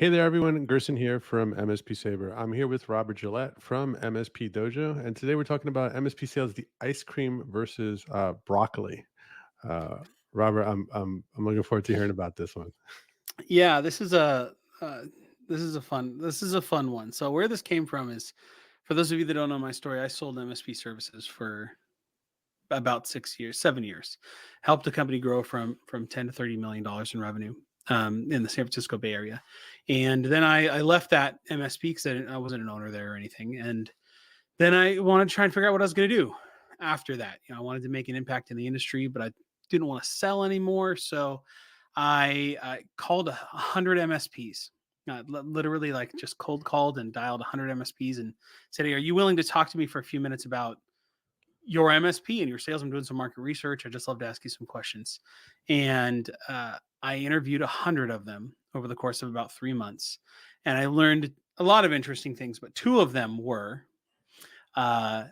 Hey there, everyone. Gerson here from MSP Saber. I'm here with Robert Gillette from MSP Dojo, and today we're talking about MSP sales, the ice cream versus broccoli. Uh, Robert, I'm looking forward to hearing about this one. Yeah, uh, this is a fun one. So where this came from is, for those of you that don't know my story, I sold MSP services for about 6 years, 7 years, helped the company grow from $10 to $30 million in revenue in the San Francisco Bay Area, and then I left that MSP because I wasn't an owner there or anything, and then I wanted to try and figure out what I was going to do after that. I wanted to make an impact in the industry, but I didn't want to sell anymore, so I called 100 MSPs. Literally, like, just cold called and dialed 100 MSPs and said, "Hey, are you willing to talk to me for a few minutes about your MSP and your sales? I'm doing some market research. I just love to ask you some questions." And I interviewed 100 of them over the course of about 3 months, and I learned a lot of interesting things. But two of them were, uh,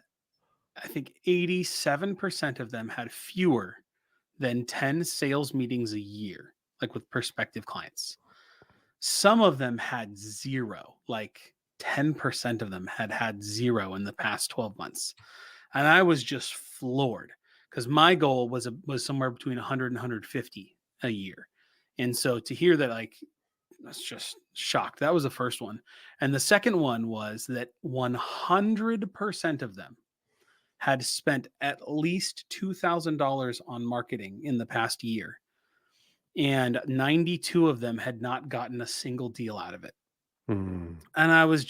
I think, 87% of them had fewer than 10 sales meetings a year, like with prospective clients. Some of them had zero, like 10% of them had had zero in the past 12 months. And I was just floored because my goal was somewhere between 100 and 150 a year. And so to hear that, like, that's just shocked. That was the first one. And the second one was that 100% of them had spent at least $2,000 on marketing in the past year, and 92 of them had not gotten a single deal out of it. Hmm. And I was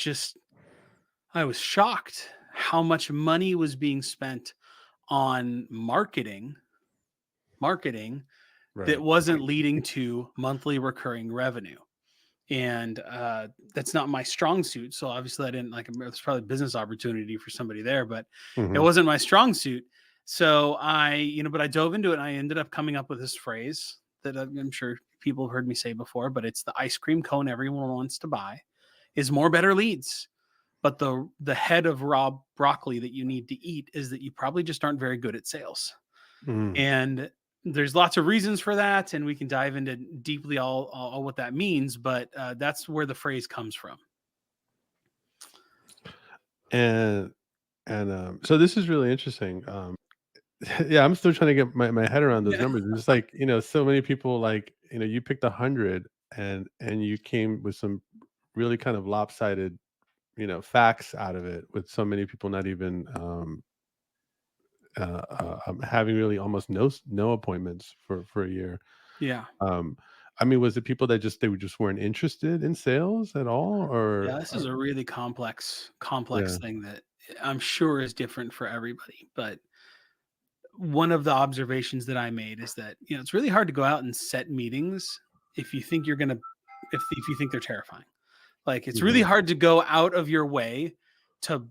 shocked how much money was being spent on marketing that Right. wasn't leading to monthly recurring revenue. And that's not my strong suit. So obviously, I didn't, like, there's probably business opportunity for somebody there, but it Hmm. wasn't my strong suit. So but I dove into it, and I ended up coming up with this phrase that I'm sure people have heard me say before, but it's the ice cream cone everyone wants to buy is more better leads. But the head of raw broccoli that you need to eat is that you probably just aren't very good at sales. Hmm. And there's lots of reasons for that, and we can dive into deeply all what that means, but that's where the phrase comes from. And so this is really interesting. Yeah, I'm still trying to get my head around those Yeah. numbers. It's just like so many people like you picked 100 and you came with some really kind of lopsided facts out of it with so many people not even having really almost no appointments for a year. Yeah. Um, I mean, was it people that just weren't interested in sales at all, Yeah, this is or a really complex yeah, thing that I'm sure is different for everybody. But one of the observations that I made is that, it's really hard to go out and set meetings if you think you're gonna if you think they're terrifying. Like, it's really mhm, hard to go out of your way to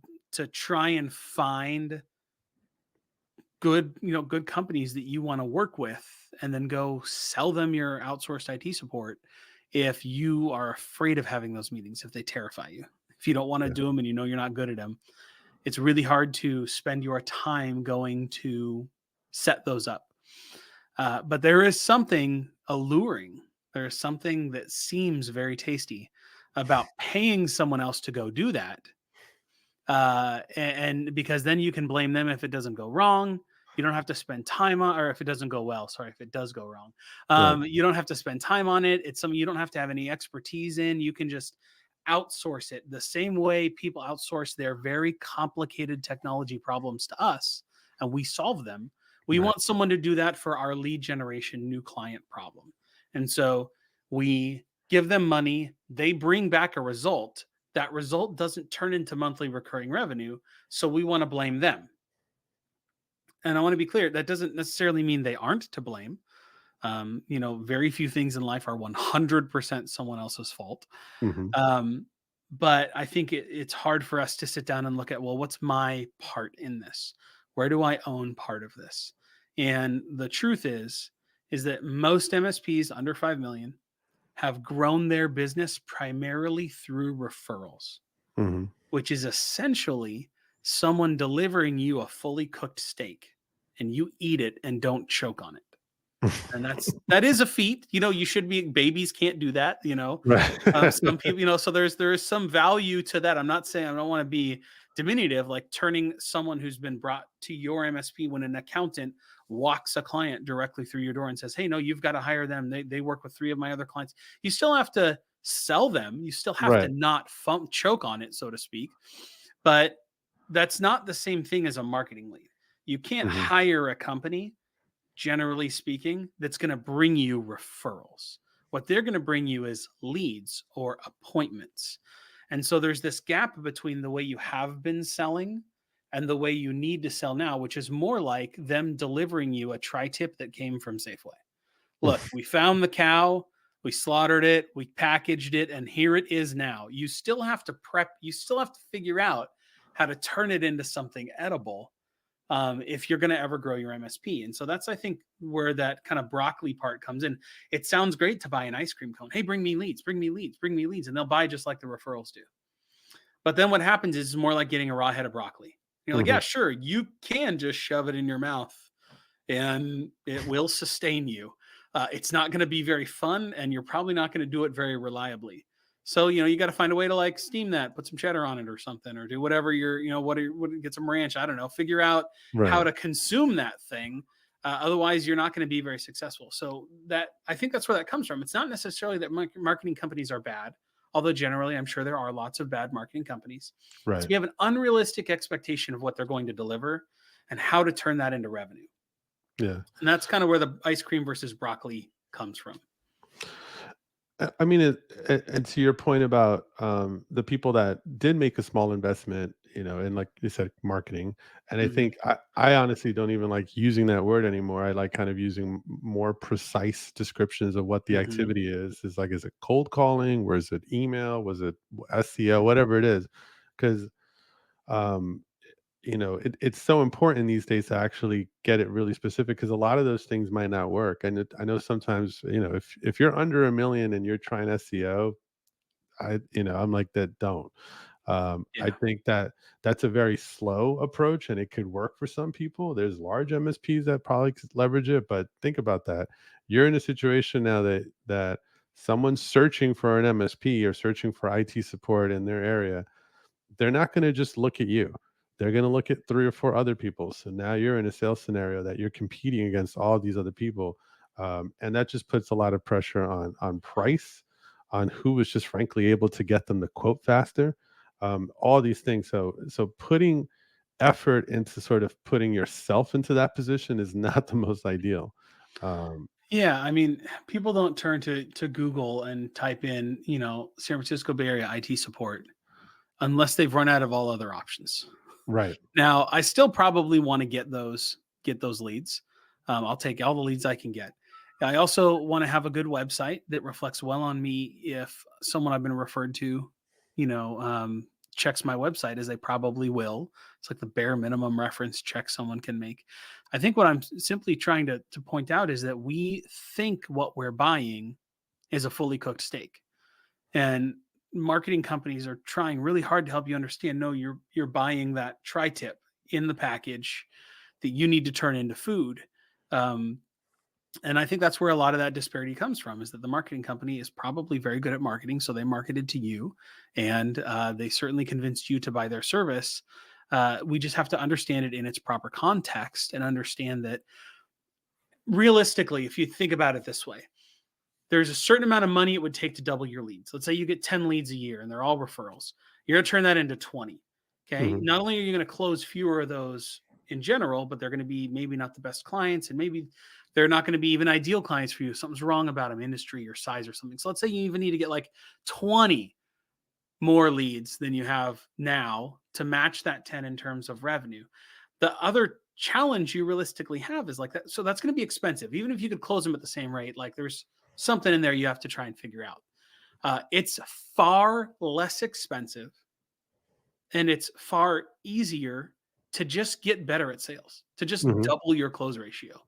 try and find good companies that you want to work with, and then go sell them your outsourced IT support if you are afraid of having those meetings, if they terrify you. If you don't want to yeah, do them and you know you're not good at them, it's really hard to spend your time going to set those up. But there is something alluring. There is something that seems very tasty about paying someone else to go do that, and because then you can blame them if it doesn't go wrong. You don't have to spend time on, or if it doesn't go well. Sorry, if it does go wrong, right, you don't have to spend time on it. It's something you don't have to have any expertise in. You can just outsource it the same way people outsource their very complicated technology problems to us, and we solve them. We right, want someone to do that for our lead generation new client problem, and so we give them money. They bring back a result. That result doesn't turn into monthly recurring revenue, so we want to blame them. And I want to be clear, that doesn't necessarily mean they aren't to blame. Very few things in life are 100% someone else's fault. mhm, Um, but I think it's hard for us to sit down and look at, well, what's my part in this? Where do I own part of this? And the truth is that most MSPs under 5 million have grown their business primarily through referrals, mhm, which is essentially someone delivering you a fully cooked steak and you eat it and don't choke on it. And that is a feat. You should be babies can't do that. Right. Some people, so there is some value to that. I'm not saying I don't want to be diminutive, like turning someone who's been brought to your MSP when an accountant walks a client directly through your door and says, "Hey, no, you've got to hire them. They work with 3 of my other clients." You still have to sell them. You still have to Right. not choke on it, so to speak. But that's not the same thing as a marketing lead. You can't Mhm. hire a company, generally speaking, that's going to bring you referrals. What they're going to bring you is leads or appointments. And so there's this gap between the way you have been selling and the way you need to sell now, which is more like them delivering you a tri tip that came from Safeway. Look, we found the cow, we slaughtered it, we packaged it, and here it is now. You still have to prep, you still have to figure out how to turn it into something edible, if you're going to ever grow your MSP. And so that's, I think, where that kind of broccoli part comes in. It sounds great to buy an ice cream cone. Hey, bring me leads, bring me leads, bring me leads. And they'll buy just like the referrals do. But then what happens is it's more like getting a raw head of broccoli. You're like, yeah, Mhm. sure, you can just shove it in your mouth and it will sustain you. It's not going to be very fun, and you're probably not going to do it very reliably. So you got to find a way to like steam that, put some cheddar on it or something, or do whatever get some ranch. I don't know. Figure out how Right. to consume that thing. Otherwise, you're not going to be very successful. So that I think that's where that comes from. It's not necessarily that marketing companies are bad, although generally I'm sure there are lots of bad marketing companies. So Right. you have an unrealistic expectation of what they're going to deliver and how to turn that into revenue. Yeah. And that's kind of where the ice cream versus broccoli comes from. I mean, and to your point about the people that did make a small investment, in like you said, marketing. And I Mhm, think I honestly don't even like using that word anymore. I like kind of using more precise descriptions of what the mhm. activity is. Is like, is it cold calling? Was it email? Was it SEO? Whatever it is, because um, it's so important these days to actually get it really specific because a lot of those things might not work. And I know sometimes, if you're under a million and you're trying SEO, I'm like that. Don't. I Yeah. think that that's a very slow approach, and it could work for some people. There's large MSPs that probably could leverage it, but think about that. You're in a situation now that someone's searching for an MSP or searching for IT support in their area. They're not gonna just look at you. They're gonna look at 3 or 4 other people. So now you're in a sales scenario that you're competing against all these other people, and that just puts a lot of pressure on price, on who was just frankly able to get them to quote faster, all these things. So putting effort into sort of putting yourself into that position is not the most ideal. Um, Yeah, I mean, people don't turn to Google and type in, San Francisco Bay Area IT support unless they've run out of all other options. right. Now, I still probably want to get those leads. I'll take all the leads I can get. I also want to have a good website that reflects well on me. If someone I've been referred to, checks my website, as they probably will. It's like the bare minimum reference check someone can make. I think what I'm simply trying to point out is that we think what we're buying is a fully cooked steak, and marketing companies are trying really hard to help you understand, no, you're buying that tri-tip in the package that you need to turn into food. um, and I think that's where a lot of that disparity comes from, is that the marketing company is probably very good at marketing, so they marketed to you, and they certainly convinced you to buy their service. We just have to understand it in its proper context and understand that realistically, if you think about it this way, there's a certain amount of money it would take to double your leads. Let's say you get 10 leads a year and they're all referrals. You're going to turn that into 20. Okay. Mhm. Not only are you going to close fewer of those in general, but they're going to be maybe not the best clients, and maybe they're not going to be even ideal clients for you. Something's wrong about them, industry or size or something. So let's say you even need to get like 20 more leads than you have now to match that 10 in terms of revenue. The other challenge you realistically have is like that. So that's going to be expensive. Even if you could close them at the same rate, like there's something in there you have to try and figure out. It's far less expensive and it's far easier to just get better at sales, to just Mhm. double your close ratio.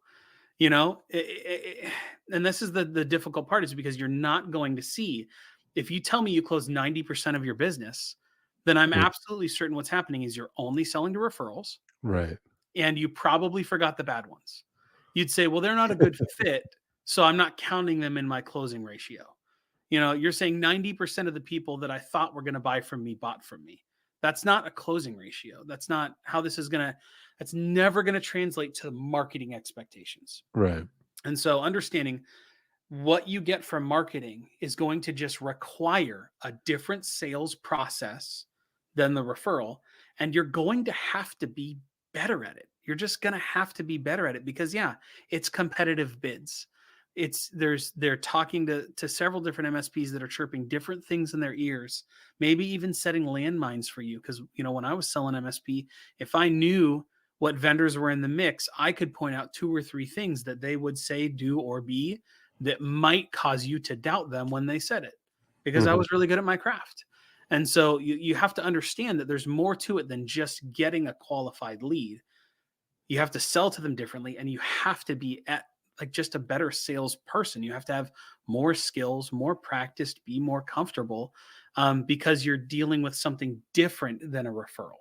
And this is the difficult part, is because you're not going to see, if you tell me you close 90% of your business, then I'm Mm. absolutely certain what's happening is you're only selling to referrals Right. and you probably forgot the bad ones. you'd say, well, they're not a good fit, so I'm not counting them in my closing ratio. You're saying 90% of the people that I thought were going to buy from me bought from me. That's not a closing ratio. That's not how this is going to, that's never going to translate to marketing expectations. Right. And so understanding what you get from marketing is going to just require a different sales process than the referral. And you're going to have to be better at it. You're just going to have to be better at it because, yeah, it's competitive bids. They're talking to several different MSPs that are chirping different things in their ears, maybe even setting landmines for you. Because, when I was selling MSP, if I knew what vendors were in the mix, I could point out two or three things that they would say, do, or be that might cause you to doubt them when they said it because I Hmm. was really good at my craft. And so you have to understand that there's more to it than just getting a qualified lead. You have to sell to them differently and you have to be at like just a better salesperson. You have to have more skills, more practiced, be more comfortable because you're dealing with something different than a referral.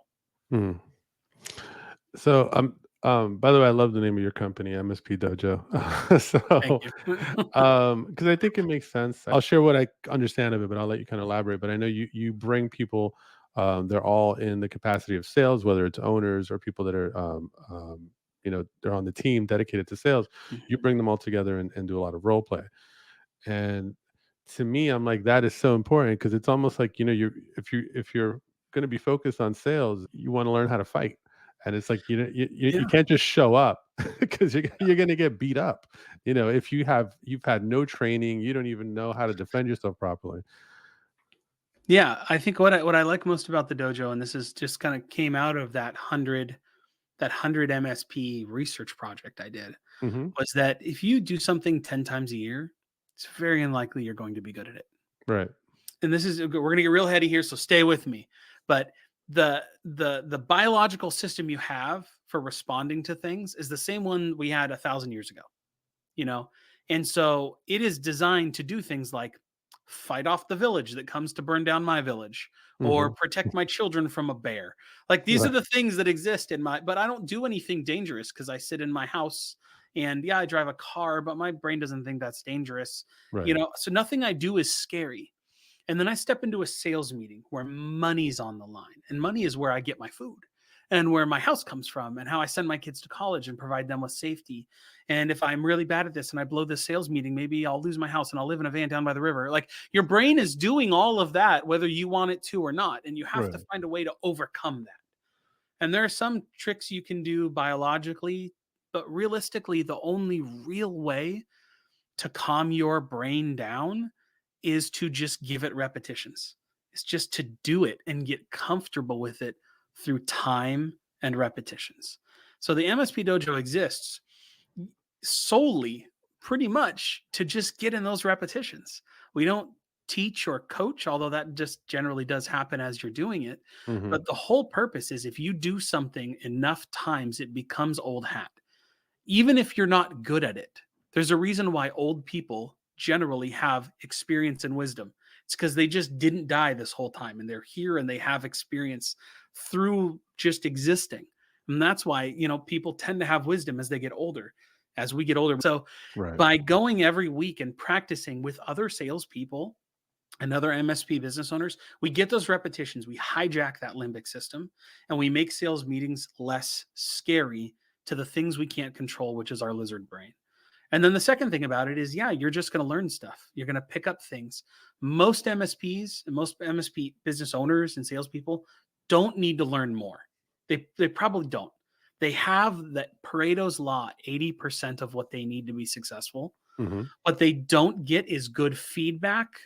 Hmm. So, by the way, I love the name of your company, MSP Dojo. Thank So, you. because I think it makes sense. I'll share what I understand of it, but I'll let you kind of elaborate. But I know you bring people. They're all in the capacity of sales, whether it's owners or people that are, they're on the team dedicated to sales. You Mhm. bring them all together and do a lot of role play. And to me, I'm like, that is so important because it's almost like, if you're going to be focused on sales, you want to learn how to fight. And it's like, you Yeah. can't just show up because you're going to get beat up. If you've had no training, you don't even know how to defend yourself properly. Yeah, I think what I like most about the dojo, and this is just kind of came out of that 100 MSP research project I did, Hmm. was that if you do something 10 times a year, it's very unlikely you're going to be good at it. Right. And this is we're gonna get real heady here, so stay with me. But the biological system you have for responding to things is the same one we had 1,000 years ago. you know? And so it is designed to do things like fight off the village that comes to burn down my village or Hmm. protect my children from a bear. Like these are Right. the things that exist but I don't do anything dangerous because I sit in my house and yeah, I drive a car, but my brain doesn't think that's dangerous. Right. So nothing I do is scary. And then I step into a sales meeting where money's on the line, and money is where I get my food and where my house comes from and how I send my kids to college and provide them with safety. And if I'm really bad at this and I blow this sales meeting, maybe I'll lose my house and I'll live in a van down by the river. Like your brain is doing all of that, whether you want it to or not. And you have to Right. find a way to overcome that. And there are some tricks you can do biologically, but realistically, the only real way to calm your brain down is to just give it repetitions. It's just to do it and get comfortable with it through time and repetitions. So the MSP Dojo exists solely pretty much to just get in those repetitions. We don't teach or coach, although that just generally does happen as you're doing it. Hmm. But the whole purpose is if you do something enough times, it becomes old hat even if you're not good at it. There's a reason why old people generally have experience and wisdom. It's because they just didn't die this whole time and they're here and they have experience through just existing. And that's why, people tend to have wisdom as they get older, as we get older. So Right. by going every week and practicing with other salespeople and other MSP business owners, we get those repetitions. We hijack that limbic system and we make sales meetings less scary to the things we can't control, which is our lizard brain. And then the second thing about it is, yeah, you're just going to learn stuff. You're going to pick up things. Most MSPs and most MSP business owners and salespeople don't need to learn more. They probably don't. They have that Pareto's law, 80% of what they need to be successful. Hmm. What they don't get is good feedback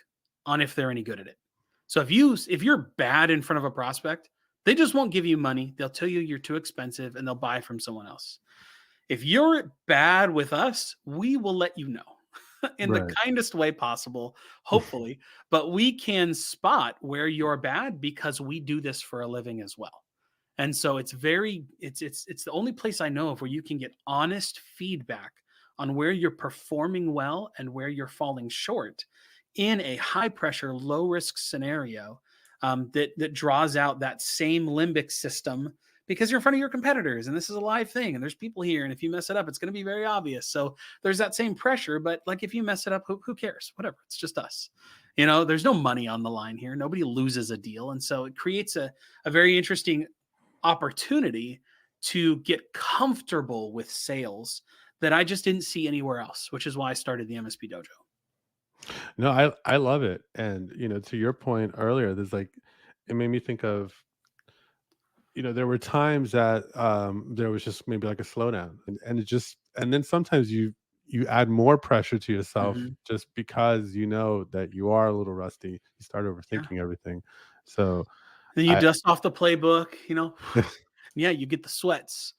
on if they're any good at it. So if you're bad in front of a prospect, they just won't give you money. They'll tell you you're too expensive and they'll buy from someone else. If you're bad with us, we will let you know in the Right. kindest way possible, hopefully, but we can spot where you're bad because we do this for a living as well. And so it's the only place I know of where you can get honest feedback on where you're performing well and where you're falling short in a high pressure, low risk scenario that draws out that same limbic system because you're in front of your competitors and this is a live thing and there's people here. And if you mess it up, it's going to be very obvious. So there's that same pressure. But like if you mess it up, who cares? Whatever. It's just us. There's no money on the line here. Nobody loses a deal. And so it creates a very interesting opportunity to get comfortable with sales that I just didn't see anywhere else, which is why I started the MSP Dojo. No, I love it. And to your point earlier, there's like it made me think of there were times that there was just maybe like a slowdown, and it just and then sometimes you add more pressure to yourself Mhm. just because you know that you are a little rusty. You start Yeah. overthinking everything. So Then you I dust off the playbook, yeah, you get the sweats.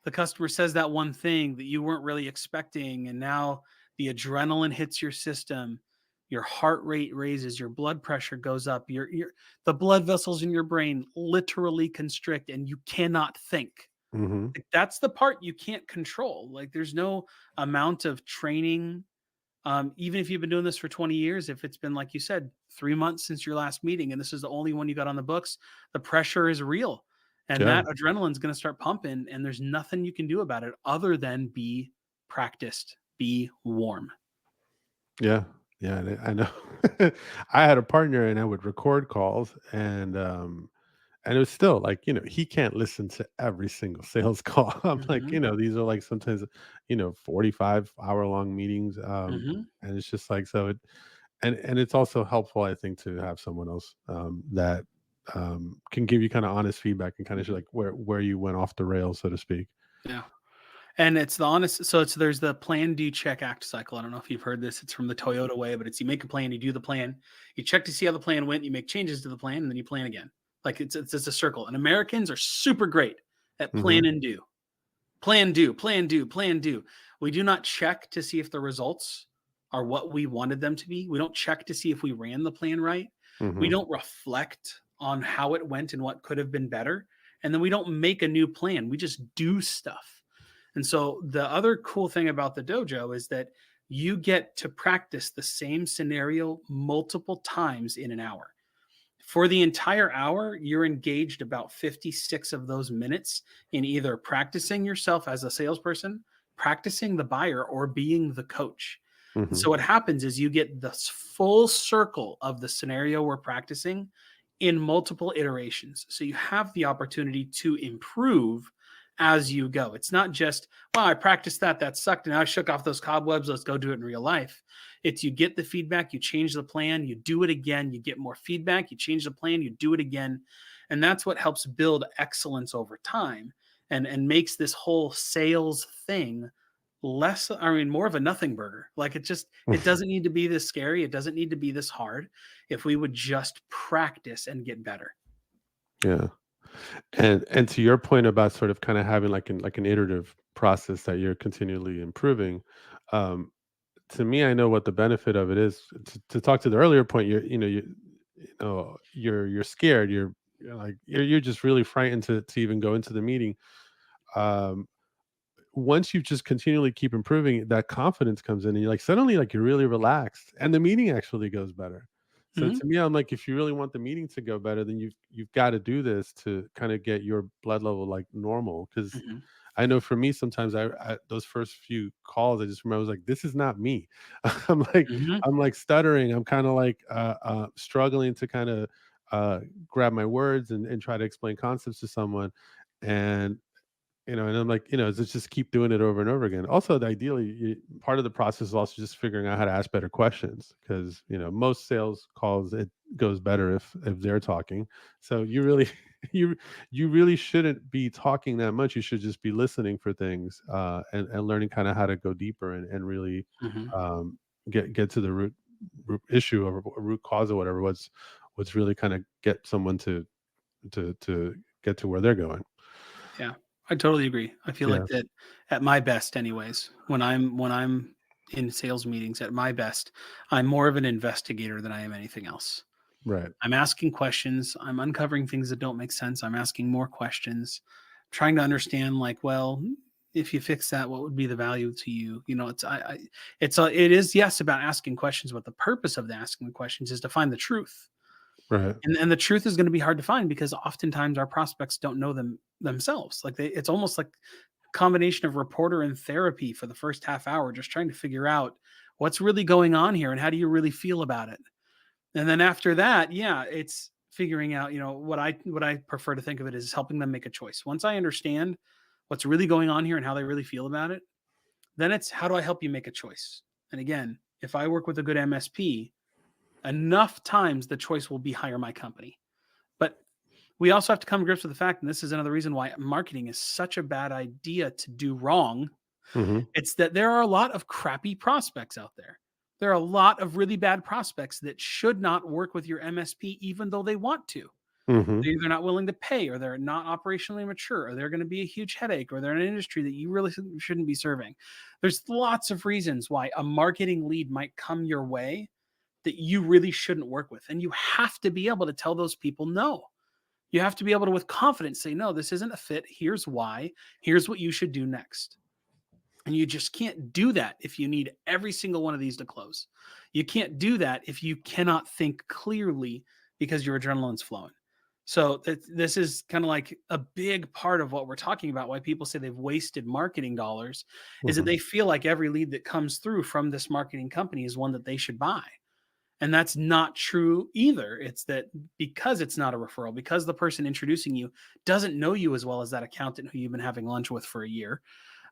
The customer says that one thing that you weren't really expecting, and now the adrenaline hits your system. Your heart rate raises, your blood pressure goes up, the blood vessels in your brain literally constrict, and you cannot think. Mhm. Like, that's the part you can't control. Like, there's no amount of training. Even if you've been doing this for 20 years, if it's been, like you said, 3 months since your last meeting, and this is the only one you got on the books, the pressure is real. And Yeah. that adrenaline's going to start pumping, and there's nothing you can do about it other than be practiced, be warm. Yeah. Yeah, and I know. I had a partner and I would record calls, and it was still like, he can't listen to every single sales call. I'm like, Hmm. these are like sometimes, 45-hour-long meetings. Hmm. And it's just like, so and it's also helpful, I think, to have someone else that can give you kind of honest feedback and kind of Hmm. like where you went off the rails, so to speak. Yeah. And it's the honest, so there's the plan, do, check, act cycle. I don't know if you've heard this. It's from the Toyota way, but it's you make a plan, you do the plan, you check to see how the plan went, you make changes to the plan, and then you plan again. Like it's a circle. And Americans are super great at Hmm. plan and do. Plan, do, plan, do, plan, do. We do not check to see if the results are what we wanted them to be. We don't check to see if we ran the plan right. We Hmm. don't reflect on how it went and what could have been better. And then we don't make a new plan. We just do stuff. And so the other cool thing about the dojo is that you get to practice the same scenario multiple times in an hour. For the entire hour, you're engaged about 56 of those minutes in either practicing yourself as a salesperson, practicing the buyer, or being the coach. And Hmm. so what happens is you get the full circle of the scenario we're practicing in multiple iterations. So you have the opportunity to improve as you go. It's not just, well, I practiced that sucked, and I shook off those cobwebs. Let's go do it in real life. It's you get the feedback, you change the plan, you do it again, you get more feedback, you change the plan, you do it again. And that's what helps build excellence over time and makes this whole sales thing less, I mean, more of a nothing burger. Like it doesn't need to be this scary, it doesn't need to be this hard if we would just practice and get better. Yeah. And to your point about sort of kind of having like an iterative process that you're continually improving, um, to me, I know what the benefit of it is. To talk to the earlier point, you're scared. You're just really frightened to even go into the meeting. Um, Once you just continually keep improving, that confidence comes in, and you're like suddenly like you're really relaxed, and the meeting actually goes better. So Mhm, to me, I'm like, if you really want the meeting to go better, then you've got to do this to kind of get your blood level like normal. Because mhm, I know for me, sometimes I those first few calls, I just remember I was like, this is not me. I'm like mhm, I'm like stuttering. I'm kind of like struggling to kind of grab my words and try to explain concepts to someone, and and I'm like, just keep doing it over and over again. Also, ideally, part of the process is also just figuring out how to ask better questions because most sales calls it goes better if they're talking. So you really you you really shouldn't be talking that much. You should just be listening for things and learning kind of how to go deeper and really mhm. um, get to the root issue or root cause or whatever. What's really kind of get someone to get to where they're going. Yeah, I totally agree. I feel Yeah. like that at my best anyways, when I'm in sales meetings at my best, I'm more of an investigator than I am anything else. Right. I'm asking questions, I'm uncovering things that don't make sense, I'm asking more questions, trying to understand like, well, if you fix that, what would be the value to you? It is yes about asking questions, but the purpose of the asking the questions is to find the truth. Right. And the truth is going to be hard to find because oftentimes our prospects don't know themselves. Like it's almost like a combination of reporter and therapy for the first half hour, just trying to figure out what's really going on here and how do you really feel about it. And then after that, yeah, it's figuring out, what I prefer to think of it is helping them make a choice. Once I understand what's really going on here and how they really feel about it, then it's how do I help you make a choice? And again, if I work with a good MSP, enough times the choice will be hire my company. But we also have to come to grips with the fact, and this is another reason why marketing is such a bad idea to do wrong. Mhm. It's that there are a lot of crappy prospects out there. There are a lot of really bad prospects that should not work with your MSP, even though they want to. Mhm. They're either not willing to pay, or they're not operationally mature, or they're going to be a huge headache, or they're in an industry that you really shouldn't be serving. There's lots of reasons why a marketing lead might come your way that you really shouldn't work with. And you have to be able to tell those people no. You have to be able to, with confidence, say, no, this isn't a fit. Here's why. Here's what you should do next. And you just can't do that if you need every single one of these to close. You can't do that if you cannot think clearly because your adrenaline's flowing. So this is kind of like a big part of what we're talking about. Why people say they've wasted marketing dollars is that Mhm. they feel like every lead that comes through from this marketing company is one that they should buy. And that's not true either. It's that because it's not a referral, because the person introducing you doesn't know you as well as that accountant who you've been having lunch with for a year.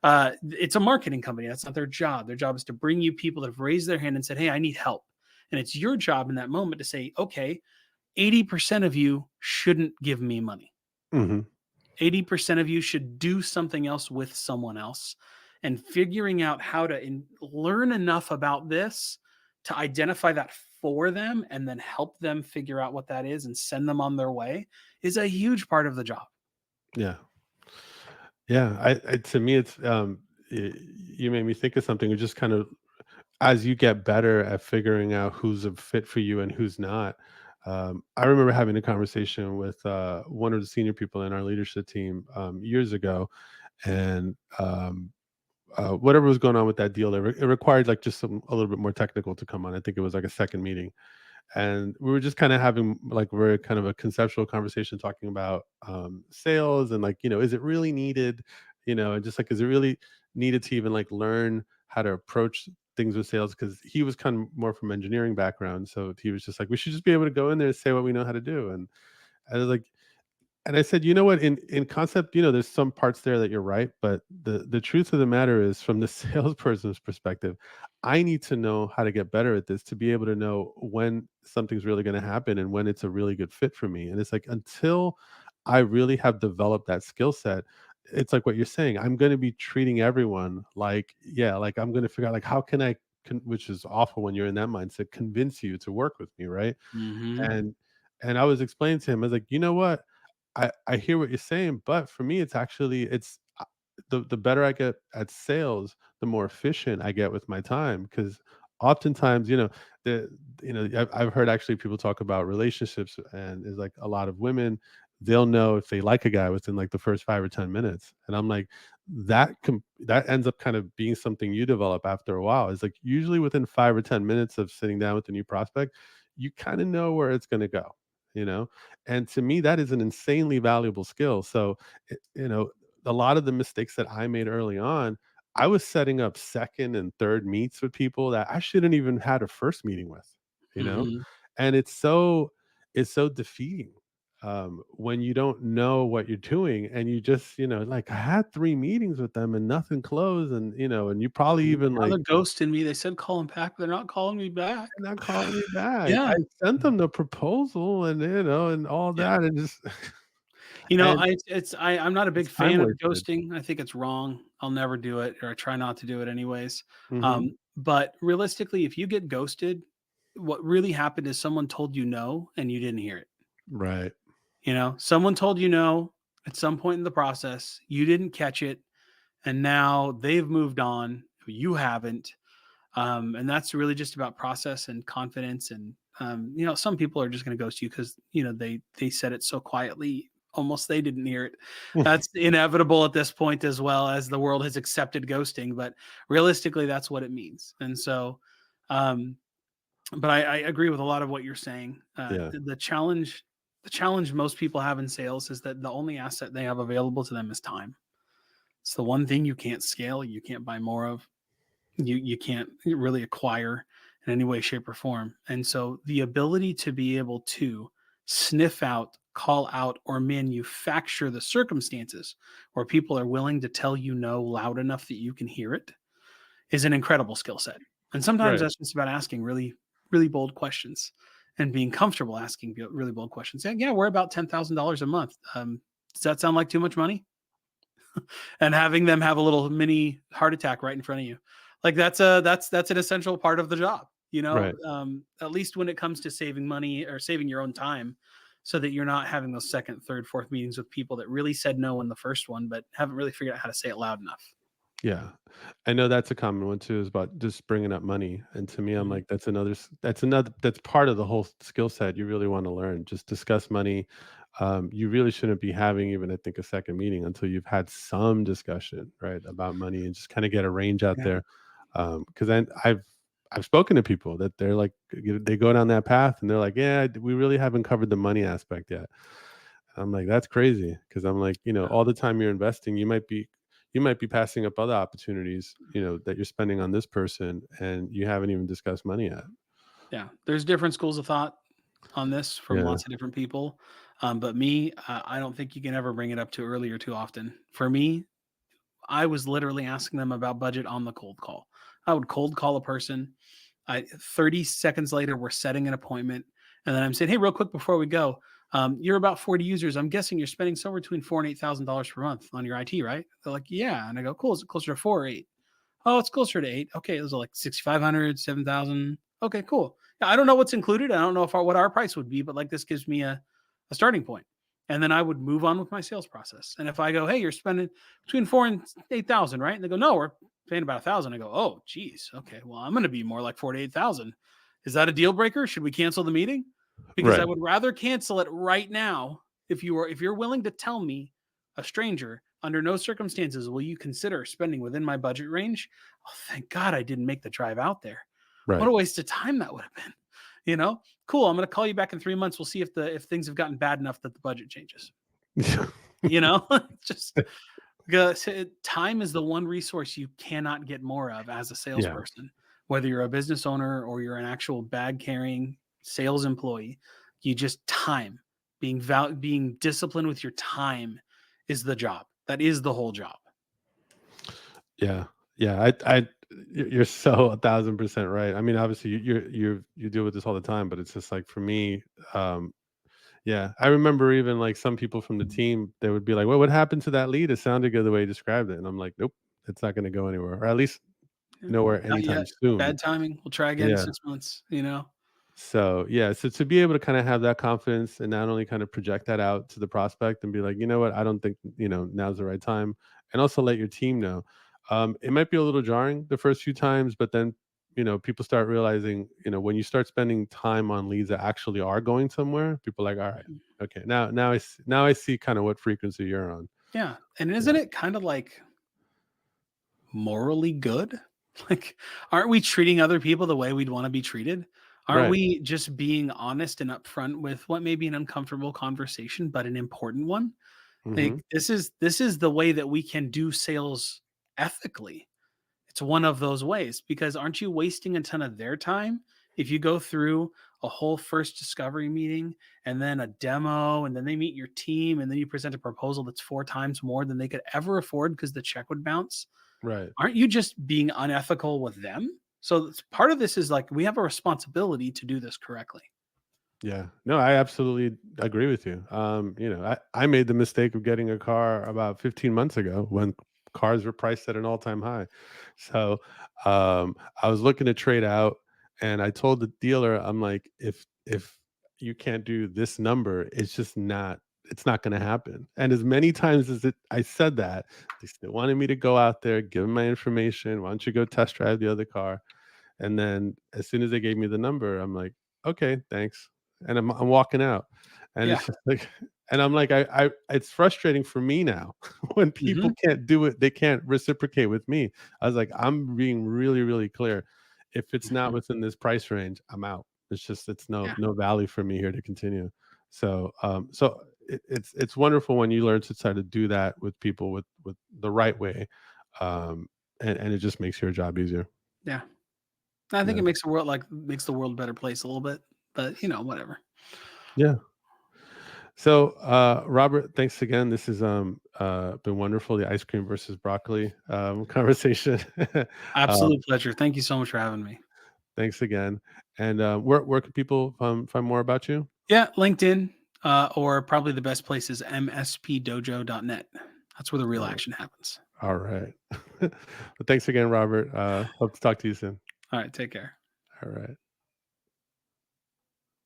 It's a marketing company. That's not their job. Their job is to bring you people that have raised their hand and said, hey, I need help. And it's your job in that moment to say, okay, 80% of you shouldn't give me money. Mhm. 80% of you should do something else with someone else. And figuring out how to learn enough about this to identify that for them and then help them figure out what that is and send them on their way is a huge part of the job. Yeah. Yeah. I to me, it's you made me think of something. Just kind of as you get better at figuring out who's a fit for you and who's not. I remember having a conversation with one of the senior people in our leadership team years ago, and whatever was going on with that deal, it required like just a little bit more technical to come on. I think it was like a second meeting, and we were just kind of having like very kind of a conceptual conversation talking about sales and like is it really needed, and just like is it really needed to even like learn how to approach things with sales, because he was kind of more from engineering background, so he was just like we should just be able to go in there and say what we know how to do. And I was like, and I said, you know what, in concept, there's some parts there that you're right, but the truth of the matter is, from the salesperson's perspective, I need to know how to get better at this to be able to know when something's really going to happen and when it's a really good fit for me. And it's like until I really have developed that skill set, it's like what you're saying. I'm going to be treating everyone like, yeah, like I'm going to figure out like how can I, which is awful when you're in that mindset, convince you to work with me, right? Hmm. And I was explaining to him, I was like, you know what? I hear what you're saying, but for me, it's actually the better I get at sales, the more efficient I get with my time. Because oftentimes, the I've heard actually people talk about relationships, and is like a lot of women, they'll know if they like a guy within like the first 5 or 10 minutes, and I'm like that ends up kind of being something you develop after a while. Is like usually within 5 or 10 minutes of sitting down with a new prospect, you kind of know where it's going to go. You know, and to me, that is an insanely valuable skill. So, a lot of the mistakes that I made early on, I was setting up second and third meets with people that I shouldn't even had a first meeting with, you know? Hmm. And it's so defeating when you don't know what you're doing, and you just, like I had 3 meetings with them and nothing closed, and and you probably even Now they're like ghosting me. They said call them back. They're not calling me back. they're not calling me back. Yeah. I sent them the proposal and and all Yeah. that, and just and I'm not a big it's time fan of wasted. ghosting. I think it's wrong. I'll never do it, or I try not to do it anyways. Mhm. But realistically, if you get ghosted, what really happened is someone told you no and you didn't hear it. Right. Someone told you no at some point in the process, you didn't catch it, and now they've moved on. You haven't. And that's really just about process and confidence. And some people are just going to ghost you because they said it so quietly, almost they didn't hear it. That's inevitable at this point, as well as the world has accepted ghosting. But realistically, that's what it means. And so, um, But I agree with a lot of what you're saying. Yeah. The challenge most people have in sales is that the only asset they have available to them is time. It's the one thing you can't scale, you can't buy more of, you can't really acquire in any way, shape, or form. And so the ability to be able to sniff out, call out, or manufacture the circumstances where people are willing to tell you no loud enough that you can hear it is an incredible skill set. And sometimes Right. that's just about asking really, really bold questions and being comfortable asking really bold questions. Saying, yeah, we're about $10,000 a month. Does that sound like too much money? And having them have a little mini heart attack right in front of you. Like that's an essential part of the job, Right. at least when it comes to saving money or saving your own time so that you're not having those second, third, fourth meetings with people that really said no in the first one, but haven't really figured out how to say it loud enough. Yeah. I know that's a common one too, is about just bringing up money. And to me, I'm Mhm. like, that's part of the whole skill set you really want to learn. Just discuss money. You really shouldn't be having even, I think, a second meeting until you've had some discussion, right, about money and just kind of get a range out Yeah. there. Because then I've spoken to people that they're like, they go down that path and they're like, yeah, we really haven't covered the money aspect yet. I'm like, that's crazy because I'm like, all the time you're investing, you might be passing up other opportunities, that you're spending on this person and you haven't even discussed money yet. Yeah. There's different schools of thought on this from Yeah. lots of different people. But me, I don't think you can ever bring it up too early or too often. For me, I was literally asking them about budget on the cold call. I would cold call a person. 30 seconds later, we're setting an appointment. And then I'm saying, hey, real quick before we go, you're about 40 users. I'm guessing you're spending somewhere between $4,000 and $8,000 per month on your IT, right? They're like, yeah. And I go, cool. Is it closer to 4 or 8? Oh, it's closer to 8. Okay, those are like 6,500, 7,000. Okay, cool. Yeah, I don't know what's included. I don't know if what our price would be, but like this gives me a starting point. And then I would move on with my sales process. And if I go, hey, you're spending between 4 and 8,000, right? And they go, no, we're paying about 1,000. I go, oh, geez. Okay, well, I'm going to be more like 48,000. Is that a deal breaker? Should we cancel the meeting? Because I Right. would rather cancel it right now. If you're willing to tell me, a stranger, under no circumstances will you consider spending within my budget range. Oh, thank God I didn't make the drive out there. What Right. a waste of time that would have been. You know, cool. I'm going to call you back in 3 months. We'll see if things have gotten bad enough that the budget changes. It's just time is the one resource you cannot get more of as a Yeah. salesperson, whether you're a business owner or you're an actual bag carrying sales employee. You just time being disciplined with your time is the job. That is the whole job. Yeah. Yeah. You're so 1,000% right. I mean, obviously you deal with this all the time, but it's just like for me, um, yeah, I remember even like some people from the team, they would be like, well, what happened to that lead? It sounded good the way you described it. And I'm like, nope, it's not going to go anywhere, or at least Yeah. nowhere Not anytime yet. soon. Bad timing. We'll try again in Yeah. 6 months. So yeah, so to be able to kind of have that confidence and not only kind of project that out to the prospect and be like, you know what, I don't think now's the right time, and also let your team know. It might be a little jarring the first few times, but then people start realizing, when you start spending time on leads that actually are going somewhere, people are like, all right, okay, now I see kind of what frequency you're on. Yeah. And Yeah, isn't it kind of like morally good? Like, aren't we treating other people the way we'd want to be treated? Aren't right. we just being honest and upfront with what may be an uncomfortable conversation, but an important one? Hmm. Like, this is the way that we can do sales ethically. It's one of those ways because aren't you wasting a ton of their time if you go through a whole first discovery meeting and then a demo and then they meet your team and then you present a proposal that's 4 times more than they could ever afford because the check would bounce? Right. Aren't you just being unethical with them? So part of this is like we have a responsibility to do this correctly. Yeah. No, I absolutely agree with you. I made the mistake of getting a car about 15 months ago when cars were priced at an all-time high. So, I was looking to trade out and I told the dealer, I'm like, if you can't do this number, it's not going to happen. And as many times as I said that, they still wanted me to go out there, give them my information. Why don't you go test drive the other car? And then as soon as they gave me the number, I'm like, "Okay, thanks." And I'm walking out. And Yeah. it's just like and I'm like, I it's frustrating for me now when people Hmm. can't do it, they can't reciprocate with me. I was like, I'm being really, really clear. if it's not Mhm. within this price range, I'm out. It's Yeah, no value for me here to continue. So it's wonderful when you learn to try to do that with people with the right way, um, and it just makes your job easier. yeah. I think Yeah, it makes the world a better place a little bit, but, whatever. yeah. So, Robert, thanks again. This has been wonderful. The ice cream versus broccoli conversation. um, Absolute pleasure. Thank you so much for having me. Thanks again. And where can people find more about you? Yeah, LinkedIn, or probably the best place is mspdojo.net. That's where the real Uh, action happens. all right. Well, thanks again, Robert. Hope to talk to you soon. All right, take care. All right.